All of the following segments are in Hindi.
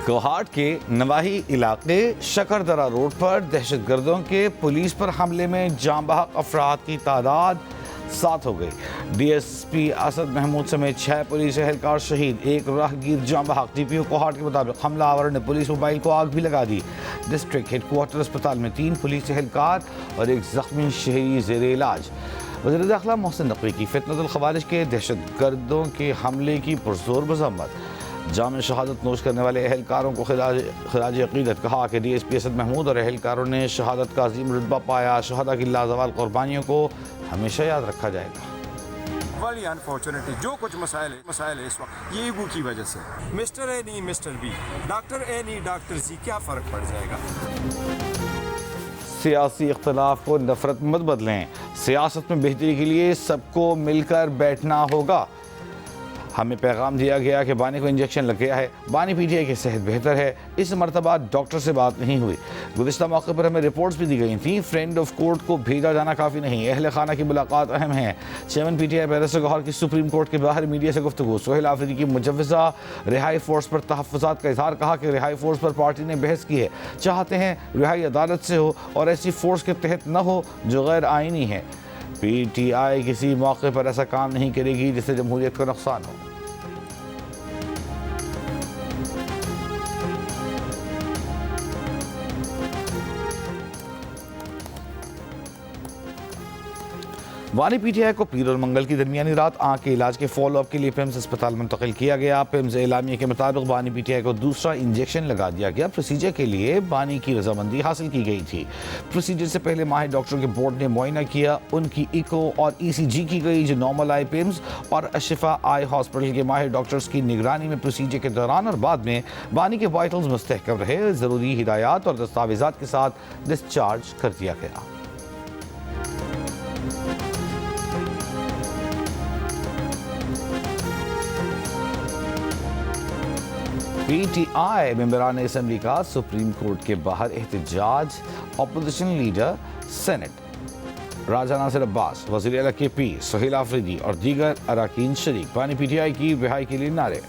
कोहाट के नवाही इलाके शकरदरा रोड पर दहशतगर्दों के पुलिस पर हमले में जाँ बहक अफराद की तादाद 7 हो गई। DSP असद महमूद समेत 6 पुलिस एहलकार शहीद, एक राहगीर जाँ बहक। DPO कोहाट के मुताबिक हमलावर ने पुलिस मोबाइल को आग भी लगा दी। डिस्ट्रिक्ट हेडक्वार्टर अस्पताल में 3 पुलिस एहलकार और एक जख्मी शहरी जेर इलाज। वज़ीर दाखिला मोहसिन नकवी की फितनतुल खवारिज के दहशतगर्दों के हमले की पुरजोर मज़म्मत। जाम शहादत नोश करने वाले एहलकारों को खराज अकीदत। कहा कि DSP असद महमूद और एहलकारों ने शहादत का अजीम रुतबा पाया। शहादा की लाजवाल कुर्बानियों को हमेशा याद रखा जाएगा। बड़ी अनफॉर्चुनेटली जो कुछ मसाइल है इस वक्त ये ईगो की वजह से। मिस्टर ए नहीं मिस्टर बी, डॉक्टर ए नहीं डॉक्टर सी, क्या फ़र्क पड़ जाएगा। सियासी इख्तलाफ को नफरत मत बदलें। सियासत में बेहतरी के लिए सबको मिलकर बैठना होगा। हमें पैगाम दिया गया कि बानी को इंजेक्शन लग गया है। बानी PTI की सेहत बेहतर है। इस मरतबा डॉक्टर से बात नहीं हुई। गुज़िश्ता मौके पर हमें रिपोर्ट्स भी दी गई थी। फ्रेंड ऑफ कोर्ट को भेजा जाना काफ़ी नहीं, अहल खाना की मुलाकात अहम है। चेयरमैन PTI बैरिस्टर गौहर की सुप्रीम कोर्ट के बाहर मीडिया से गुफ्तगू। सोहेल आफरीदी की मुजव्वज़ा रिहाई फोर्स पर तहफ़्फ़ुज़ात का इज़हार। कहा कि रिहाई फोर्स पर पार्टी ने बहस की है, चाहते हैं रिहाई अदालत से हो और ऐसी फोर्स के तहत न हो जो गैर आइनी है। PTI किसी मौके पर ऐसा काम नहीं करेगी जिससे जमहूरियत को नुकसान हो। वानी PTI को पीर और मंगल की दरमियानी रात आँख के इलाज के फॉलोअप के लिए पिम्स अस्पताल मुंतकिल किया गया। पिम्स एलामिया के मुताबिक बानी PTI को दूसरा इंजेक्शन लगा दिया गया। प्रोसीजर के लिए बानी की रजामंदी हासिल की गई थी। प्रोसीजर से पहले माहिर डॉक्टरों के बोर्ड ने मुआयना किया। उनकी इको और ECG की गई जो नॉर्मल आई। पिम्स और अशफा आई हॉस्पिटल के माहिर डॉक्टर्स की निगरानी में प्रोसीजर के दौरान और बाद में बानी के वाइटल्स मुस्तहकम रहे। ज़रूरी हिदायत और दस्तावेजात के साथ डिस्चार्ज कर दिया गया। PTI मेंबरान असम्बली का सुप्रीम कोर्ट के बाहर एहतजाज। अपोजिशन लीडर सेनेट राजा नासिर अब्बास, वज़ीर आला KP सोहेल आफरीदी और दीगर अरकान शरीक। बानी PTI की रिहाई के लिए नारे।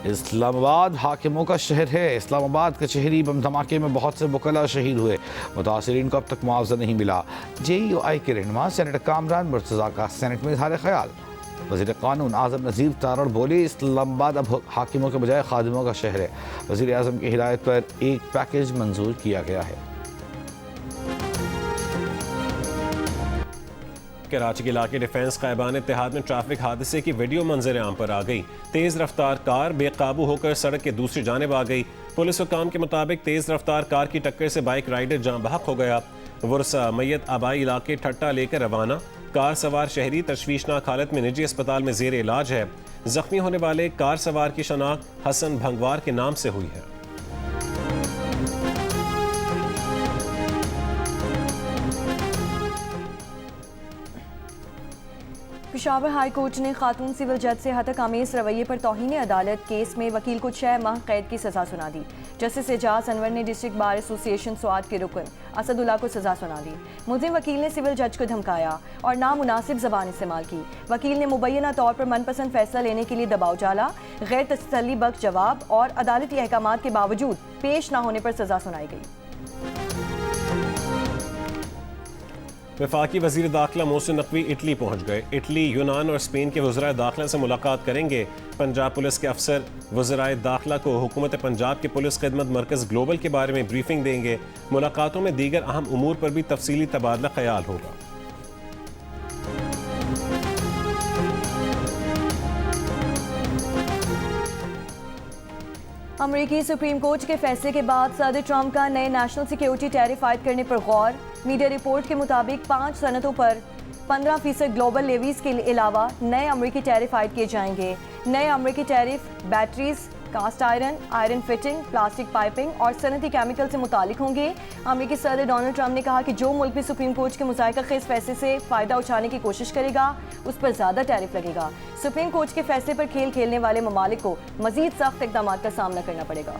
इस्लामाबाद हाकिमों का शहर है। इस्लामाबाद कचहरी बम धमाके में बहुत से वकला शहीद हुए। मुतासरीन को अब तक मुआवजा नहीं मिला। JUI के रहनुमा सेनेटर कामरान मुर्तज़ा का सेनेट में इज़हार ख्याल। वज़ीर क़ानून आज़म नज़ीर तारड़ बोले इस्लामाबाद अब हाकिमों के बजाय खादिमों का शहर है। वज़ीर आज़म की हिदायत पर एक पैकेज मंजूर किया गया है। कराची के इलाके डिफेंस क़ायबान इत्तेहाद में ट्रैफिक हादसे की वीडियो मंजर आम पर आ गई। तेज़ रफ्तार कार बेकाबू होकर सड़क के दूसरी जानिब आ गई। पुलिस हुकाम के मुताबिक तेज़ रफ्तार कार की टक्कर से बाइक राइडर जाँ बहक हो गया। वर्सा मैयत आबाई इलाके ठट्टा लेकर रवाना। कार सवार शहरी तशवीशनाक हालत में निजी अस्पताल में जेर इलाज है। जख्मी होने वाले कार सवार की शनाख्त हसन भंगवार के नाम से हुई है। पेशावर हाई कोर्ट ने खातून सिविल जज से हतक आमेज रवैये पर तौहीन अदालत केस में वकील को 6 माह कैद की सजा सुना दी। जस्टिस एजाज अनवर ने डिस्ट्रिक्ट बार एसोसिएशन स्वात के रुकन असदुल्ला को सजा सुना दी। मुल्जिम वकील ने सिविल जज को धमकाया और नामुनासिब जबान इस्तेमाल की। वकील ने मुबैना तौर पर मनपसंद फैसला लेने के लिए दबाव डाला। गैर तसल्ली बख्श जवाब और अदालती अहकामात के बावजूद पेश न होने पर सजा सुनाई गई। वफाकी वज़ीर दाखिला मोहसिन नकवी इटली पहुंच गए। इटली, यूनान और स्पेन के वज़राए दाखिला से मुलाकात करेंगे। पंजाब पुलिस के अफसर वज़राए दाखिला को हुकूमत पंजाब के पुलिस खिदमत मरकज़ ग्लोबल के बारे में ब्रीफिंग देंगे। मुलाकातों में दीगर अहम उमूर पर भी तफसीली तबादला ख्याल होगा। अमेरिकी सुप्रीम कोर्ट के फैसले के बाद सदर ट्रंप का नए नेशनल सिक्योरिटी टैरिफ आयद करने पर गौर। मीडिया रिपोर्ट के मुताबिक 5 सनतों पर 15% ग्लोबल लेवीज के अलावा नए अमेरिकी टैरिफ आयद किए जाएंगे। नए अमेरिकी tariff batteries, cast iron, iron fitting, plastic piping और सनती केमिकल से मुतालिक होंगे। अमेरिकी सदर डोनाल्ड ट्रंप ने कहा कि जो मुल्क भी सुप्रीम कोर्ट के मुज़ायका खेज फैसले से फ़ायदा उठाने की कोशिश करेगा उस पर ज़्यादा टैरिफ लगेगा। सुप्रीम कोर्ट के फैसले पर खेल खेलने वाले ममालिक को मज़ीद सख्त इक़दाम का सामना करना पड़ेगा।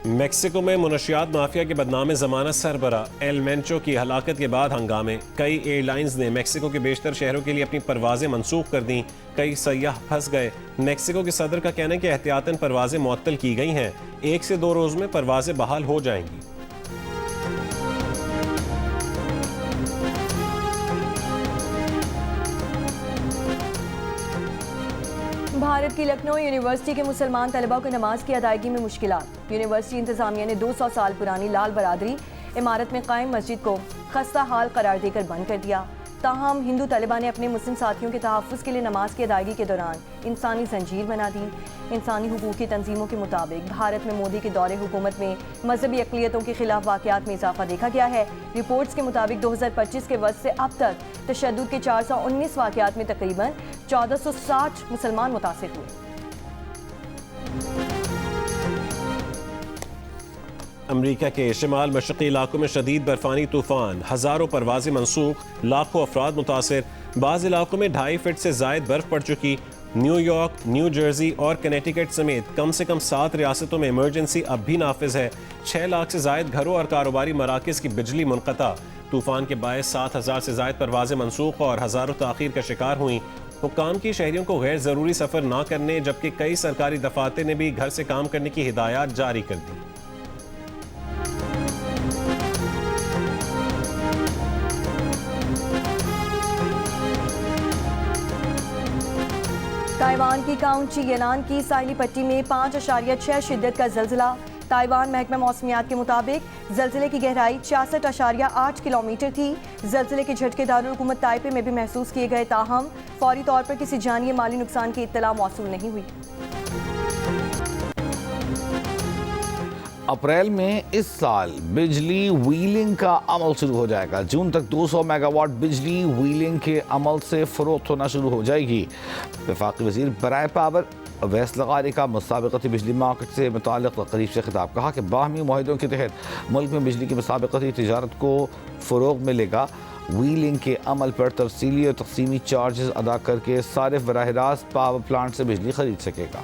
मेक्सिको में मुनशियात माफिया के बदनाम ज़मानत सरबरा एल मेंचो की हलाकत के बाद हंगामे। कई एयरलाइंस ने मेक्सिको के बेशतर शहरों के लिए अपनी परवाजें मनसूख कर दी। कई सयाह फंस गए। मेक्सिको के सदर का कहना है कि एहतियातन परवाजें मुअत्तल की गई हैं। 1 से 2 रोज में परवाजें बहाल हो जाएंगी। भारत की लखनऊ यूनिवर्सिटी के मुसलमान तलबा को नमाज की अदायगी में मुश्किलात। यूनिवर्सिटी इंतजामिया ने 200 साल पुरानी लाल बरादरी इमारत में कायम मस्जिद को खस्ता हाल करार देकर बंद कर दिया। ताहम हिंदू तलबा ने अपने मुस्लिम साथियों के तहफ़्फ़ुज़ के लिए नमाज की अदायगी के दौरान इंसानी जंजीर बना दी। इंसानी हुकूक की तंजीमों के मुताबिक भारत में मोदी के दौरे हुकूमत में मजहबी अक़लियतों के खिलाफ वाक़यात में इजाफा देखा गया है। रिपोर्ट्स के मुताबिक 2025 के वक्त से अब तक तशद्दुद के 419 वाक़यात में तकरीबन 1460 मुसलमान मुतासिर हुए। अमरीका के शिमाल मशरक़ी इलाकों में शदीद बर्फानी तूफान, हज़ारों परवाज़ें मनसूख, लाखों अफराद मुतासिर। बाज़ इलाकों में 2.5 फीट से ज़ायद बर्फ़ पड़ चुकी। न्यूयॉर्क, न्यू जर्सी और कनेटिकट समेत कम से कम 7 रियासतों में इमरजेंसी अब भी नाफिज है। 6 लाख से ज़ायद घरों और कारोबारी मराकज़ की बिजली मुनक़ता। तूफान के बायस 7,000 से ज़ायद परवाज़ें मनसूख और हज़ारों ताख़ीर का शिकार हुई। हुक्काम की शहरियों को गैर ज़रूरी सफ़र न करने, जबकि कई सरकारी दफातर ने भी घर से काम करने की हिदायत जारी कर दी। ताइवान की काउंटी यनान की साहिली पट्टी में 5.6 शिद्दत का जल्जिला। ताइवान महकमा मौसमियात के मुताबिक जल्जिले की गहराई 66.8 किलोमीटर थी। जल्जिले के झटके दारुल हुकूमत ताइपे में भी महसूस किए गए, ताहम फौरी तौर पर किसी जानी माली नुकसान की इत्तला मौसूल नहीं हुई। अप्रैल में इस साल बिजली व्हीलिंग का अमल शुरू हो जाएगा। जून तक 200 मेगावाट बिजली व्हीलिंग के अमल से फरोख्त होना शुरू हो जाएगी। वफाकी वज़ीर बराए पावर अवैस लगारी का मुसाबिकती बिजली मार्केट से मुताल्लिक़ करीब से खिताब, कहा कि बाहमी मुआहिदों के तहत मुल्क में बिजली की मुसाबिकती तिजारत को फ़रोग़ मिलेगा। व्हीलिंग के अमल पर तफसीली और तक़सीमी चार्जेस अदा करके सारिफ बराह रास्त पावर प्लांट से बिजली खरीद सकेगा।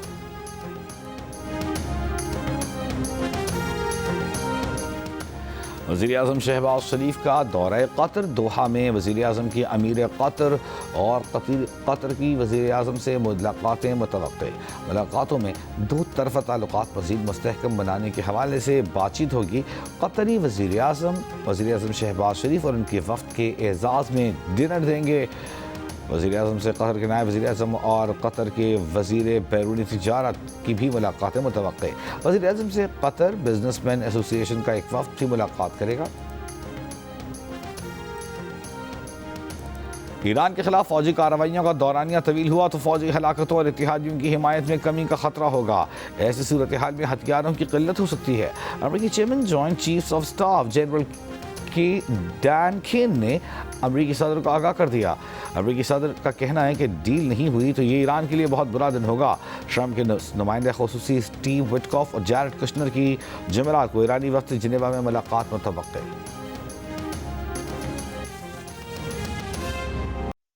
वज़ीर-ए-आज़म शहबाज शरीफ का दौरा कतर। दोहा में वज़ीर-ए-आज़म की अमीर कतर और कतर की वज़ीर-ए-आज़म से मुलाकातें मुतवक्के। मुलाकातों में दो तरफ़ा ताल्लुकात मज़ीद मुस्तहकम बनाने के हवाले से बातचीत होगी। कतरी वज़ीर-ए-आज़म शहबाज शरीफ और उनके वफ़द के एज़ाज़ में डिनर देंगे। वज़ीर-ए-आज़म से कतर के नायब वज़ीर-ए-आज़म और कतर के वज़ीर बैरूनी तिजारत की भी मुलाकातें मुतवक्के। वज़ीर-ए-आज़म से कतर बिजनेसमैन एसोसिएशन का एक वफ़द भी मुलाकात करेगा। ईरान के खिलाफ फौजी कार्रवाइयों का दौरानिया तवील हुआ तो फौजी हलाकतों और इत्तेहादियों की हिमायत में कमी का खतरा होगा। ऐसी सूरत हाल में हथियारों की किल्लत हो सकती है। अमेरिकी chairman joint chiefs of staff general की डैन केन ने अमेरिकी सदर को आगाह कर दिया। अमेरिकी सदर का कहना है कि डील नहीं हुई तो ये ईरान के लिए बहुत बुरा दिन होगा। ट्रंप के नुमाइंदा खुसूसी स्टीव विटकॉफ और जैरेड कुशनर की जुमेरात को ईरानी वक्त जिनेवा में मुलाकात मुतवक्के।